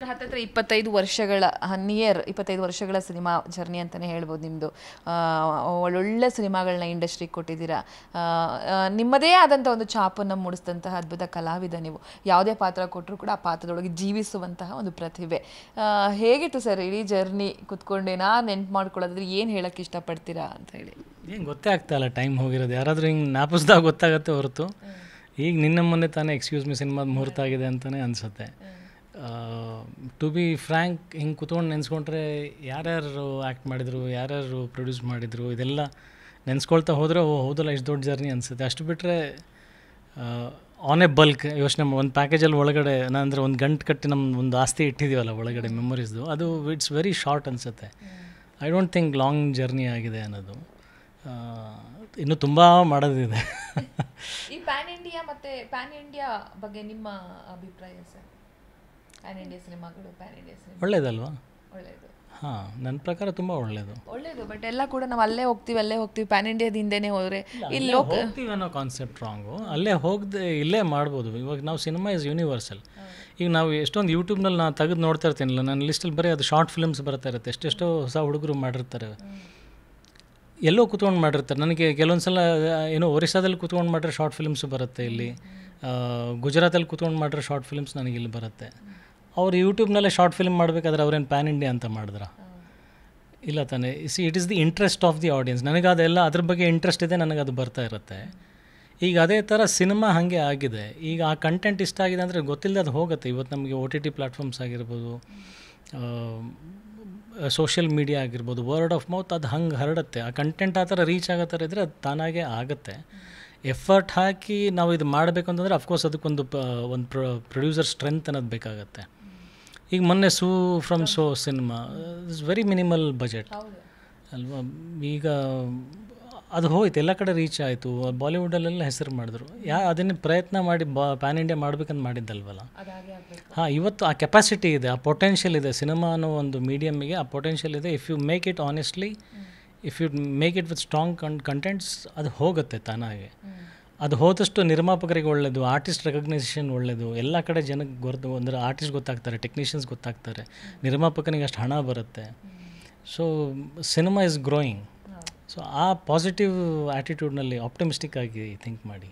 ಹತ್ತತ್ರ 25 ವರ್ಷಗಳ ನಿಯರ್ 25 ವರ್ಷಗಳ ಸಿನಿಮಾ ಜರ್ನಿ ಅಂತಲೇ ಹೇಳ್ಬೋದು ನಿಮ್ಮದು. ಒಳ್ಳೊಳ್ಳೆ ಸಿನಿಮಾಗಳನ್ನ ಇಂಡಸ್ಟ್ರಿಗೆ ಕೊಟ್ಟಿದ್ದೀರಾ. ನಿಮ್ಮದೇ ಆದಂಥ ಒಂದು ಛಾಪನ್ನು ಮೂಡಿಸಿದಂತಹ ಅದ್ಭುತ ಕಲಾವಿದ ನೀವು. ಯಾವುದೇ ಪಾತ್ರ ಕೊಟ್ಟರು ಕೂಡ ಆ ಪಾತ್ರದೊಳಗೆ ಜೀವಿಸುವಂತಹ ಒಂದು ಪ್ರತಿಭೆ. ಹೇಗಿತ್ತು ಸರ್ ಇಡೀ ಜರ್ನಿ? ಕುತ್ಕೊಂಡೇನಾ ನೆನ್ಪು ಮಾಡ್ಕೊಳ್ಳೋದಾದ್ರೆ ಏನು ಹೇಳೋಕ್ಕೆ ಇಷ್ಟಪಡ್ತೀರಾ ಅಂತ ಹೇಳಿ? ಏನು ಗೊತ್ತೇ ಆಗ್ತಾಯಿಲ್ಲ ಟೈಮ್ ಹೋಗಿರೋದು. ಯಾರಾದರೂ ಹಿಂಗೆ ಜ್ಞಾಪಿಸ್ದಾಗ ಗೊತ್ತಾಗತ್ತೆ ಹೊರತು ಈಗ ನಿನ್ನ ಮೊನ್ನೆ ತಾನೇ ಎಕ್ಸ್ಕ್ಯೂಸ್ ಮಿ ಸಿನಿಮಾದ ಮುಹೂರ್ತ ಆಗಿದೆ ಅಂತಲೇ ಅನಿಸುತ್ತೆ. ಟು ಬಿ ಫ್ರ್ಯಾಂಕ್, ಹಿಂಗೆ ಕುತ್ಕೊಂಡು ನೆನೆಸ್ಕೊಂಡ್ರೆ ಯಾರ್ಯಾರು ಆ್ಯಕ್ಟ್ ಮಾಡಿದರು, ಯಾರ್ಯಾರು ಪ್ರೊಡ್ಯೂಸ್ ಮಾಡಿದರು, ಇದೆಲ್ಲ ನೆನೆಸ್ಕೊಳ್ತಾ ಹೋದರೆ ಹೌದಲ್ಲ ಇಷ್ಟು ದೊಡ್ಡ ಜರ್ನಿ ಅನಿಸುತ್ತೆ. ಅಷ್ಟು ಬಿಟ್ಟರೆ ಆನ್ ಎ ಬಲ್ಕ್ ಯೋಚನೆ ಒಂದು ಪ್ಯಾಕೇಜಲ್ಲಿ ಒಳಗಡೆ ಅಂದರೆ ಒಂದು ಗಂಟು ಕಟ್ಟಿ ನಮ್ಮ ಒಂದು ಆಸ್ತಿ ಇಟ್ಟಿದ್ದೀವಲ್ಲ ಒಳಗಡೆ ಮೆಮೊರೀಸ್ದು, ಅದು ಇಟ್ಸ್ ವೆರಿ ಶಾರ್ಟ್ ಅನಿಸುತ್ತೆ. I don't think long journey ಆಗಿದೆ ಅನ್ನೋದು. ಇನ್ನೂ ತುಂಬ ಮಾಡೋದಿದೆ. ಈ ಪ್ಯಾನ್ ಇಂಡಿಯಾ ಮತ್ತು ಪ್ಯಾನ್ ಇಂಡಿಯಾ ಬಗ್ಗೆ ನಿಮ್ಮ ಅಭಿಪ್ರಾಯ ಸರ್? ಪ್ಯಾನ್ ಇಂಡಿಯಾ ಸಿನಿಮಾಗಳು, ಪ್ಯಾನ್ ಇಂಡಿಯಾ ಸಿನಿಮಾ ಒಳ್ಳೇದಲ್ವಾ? ಒಳ್ಳೆಯದು. ಹಾಂ, ನನ್ನ ಪ್ರಕಾರ ತುಂಬ ಒಳ್ಳೆಯದು. ಬಟ್ ಎಲ್ಲ ಕೂಡ ನಾವು ಅಲ್ಲೇ ಹೋಗ್ತೀವಿ ಪ್ಯಾನ್ ಇಂಡಿಯಾದ ಹಿಂದೆನೇ ಹೋದರೆ ಇಲ್ಲಿ ಹೋಗ್ತೀವಿ ಅನ್ನೋ ಕಾನ್ಸೆಪ್ಟ್ ರಾಂಗು. ಅಲ್ಲೇ ಹೋಗದೆ ಇಲ್ಲೇ ಮಾಡ್ಬೋದು. ಇವಾಗ ನಾವು ಸಿನಿಮಾ ಇಸ್ ಯೂನಿವರ್ಸಲ್. ಈಗ ನಾವು ಎಷ್ಟೊಂದು ಯೂಟ್ಯೂಬ್ನಲ್ಲಿ ನಾನು ತೆಗೆದು ನೋಡ್ತಾ ಇರ್ತೀನಲ್ಲ, ನನ್ನ ಲಿಸ್ಟಲ್ಲಿ ಬರೀ ಅದು ಶಾರ್ಟ್ ಫಿಲ್ಮ್ಸ್ ಬರ್ತಾ ಇರುತ್ತೆ. ಎಷ್ಟೆಷ್ಟೋ ಹೊಸ ಹುಡುಗರು ಮಾಡಿರ್ತಾರೆ, ಎಲ್ಲೋ ಕೂತ್ಕೊಂಡು ಮಾಡಿರ್ತಾರೆ. ನನಗೆ ಕೆಲವೊಂದು ಸಲ ಏನೋ ಒರಿಸ್ಸಾದಲ್ಲಿ ಕೂತ್ಕೊಂಡು ಮಾಡಿದ್ರೆ ಶಾರ್ಟ್ ಫಿಲ್ಮ್ಸ್ ಬರುತ್ತೆ ಇಲ್ಲಿ, ಗುಜರಾತಲ್ಲಿ ಕೂತ್ಕೊಂಡು ಮಾಡಿದ್ರೆ ಶಾರ್ಟ್ ಫಿಲ್ಮ್ಸ್ ನನಗೆ ಇಲ್ಲಿ ಬರುತ್ತೆ. ಅವ್ರು ಯೂಟ್ಯೂಬ್ನಲ್ಲೇ ಶಾರ್ಟ್ ಫಿಲ್ಮ್ ಮಾಡಬೇಕಾದ್ರೆ ಅವ್ರೇನು ಪ್ಯಾನ್ ಇಂಡಿಯಾ ಅಂತ ಮಾಡಿದ್ರ? ಇಲ್ಲ ತಾನೇ. It is the interest of the audience. ನನಗೆ ಅದೆಲ್ಲ ಅದ್ರ ಬಗ್ಗೆ ಇಂಟ್ರೆಸ್ಟ್ ಇದೆ, ನನಗೆ ಅದು ಬರ್ತಾ ಇರುತ್ತೆ. ಈಗ ಅದೇ ಥರ ಸಿನಿಮಾ ಹಾಗೆ ಆಗಿದೆ. ಈಗ ಆ ಕಂಟೆಂಟ್ ಇಷ್ಟ ಆಗಿದೆ ಅಂದರೆ ಗೊತ್ತಿಲ್ಲದೆ ಅದು ಹೋಗುತ್ತೆ. ಇವತ್ತು ನಮಗೆ OTT ಪ್ಲ್ಯಾಟ್ಫಾರ್ಮ್ಸ್ ಆಗಿರ್ಬೋದು, ಸೋಷಿಯಲ್ ಮೀಡಿಯಾ ಆಗಿರ್ಬೋದು, ವರ್ಡ್ ಆಫ್ ಮೌತ್ ಅದು ಹಂಗೆ ಹರಡುತ್ತೆ. ಆ ಕಂಟೆಂಟ್ ಆ ಥರ ರೀಚ್ ಆಗೋ ಥರ ಇದ್ದರೆ ಅದು ತಾನಾಗೇ ಆಗುತ್ತೆ. ಎಫರ್ಟ್ ಹಾಕಿ ನಾವು ಇದು ಮಾಡಬೇಕು ಅಂತಂದರೆ ಅಫ್ಕೋರ್ಸ್ ಅದಕ್ಕೊಂದು ಪ್ರೊಡ್ಯೂಸರ್ ಸ್ಟ್ರೆಂತ್ ಅನ್ನೋದು ಬೇಕಾಗತ್ತೆ. ಈಗ ಮೊನ್ನೆ from cinema is very minimal budget ಅಲ್ವಾ. ಈಗ ಅದು ಹೋಯ್ತು, ಎಲ್ಲ ಕಡೆ ರೀಚ್ ಆಯಿತು. ಬಾಲಿವುಡಲ್ಲೆಲ್ಲ ಹೆಸರು ಮಾಡಿದ್ರು. ಅದನ್ನೇ ಪ್ರಯತ್ನ ಮಾಡಿ ಪ್ಯಾನ್ ಇಂಡಿಯಾ ಮಾಡ್ಬೇಕಂತ ಮಾಡಿದ್ದಲ್ವಲ್ಲ. ಹಾಂ, ಇವತ್ತು ಆ ಕೆಪಾಸಿಟಿ ಇದೆ, ಆ ಪೊಟೆನ್ಷಿಯಲ್ ಇದೆ. ಸಿನಿಮಾ ಅನ್ನೋ ಒಂದು ಮೀಡಿಯಮ್ಮಿಗೆ ಆ ಪೊಟೆನ್ಷಿಯಲ್ ಇದೆ. If you make it honestly, if you make it with strong contents, ಅದು ಹೋಗುತ್ತೆ ತಾನಾಗೆ. ಅದು ಹೋದಷ್ಟು ನಿರ್ಮಾಪಕರಿಗೆ ಒಳ್ಳೆಯದು, ಆರ್ಟಿಸ್ಟ್ ರೆಕಗ್ನೈಸೇಷನ್ ಒಳ್ಳೆಯದು. ಎಲ್ಲ ಕಡೆ ಜನಕ್ಕೆ ಅಂದರೆ ಆರ್ಟಿಸ್ಟ್ ಗೊತ್ತಾಗ್ತಾರೆ, ಟೆಕ್ನಿಷಿಯನ್ಸ್ ಗೊತ್ತಾಗ್ತಾರೆ, ನಿರ್ಮಾಪಕನಿಗೆ ಅಷ್ಟು ಹಣ ಬರುತ್ತೆ. So cinema is growing. So ಆ ಪಾಸಿಟಿವ್ ಆ್ಯಟಿಟ್ಯೂಡ್ನಲ್ಲಿ ಆಪ್ಟಮಿಸ್ಟಿಕ್ ಆಗಿ ಥಿಂಕ್ ಮಾಡಿ.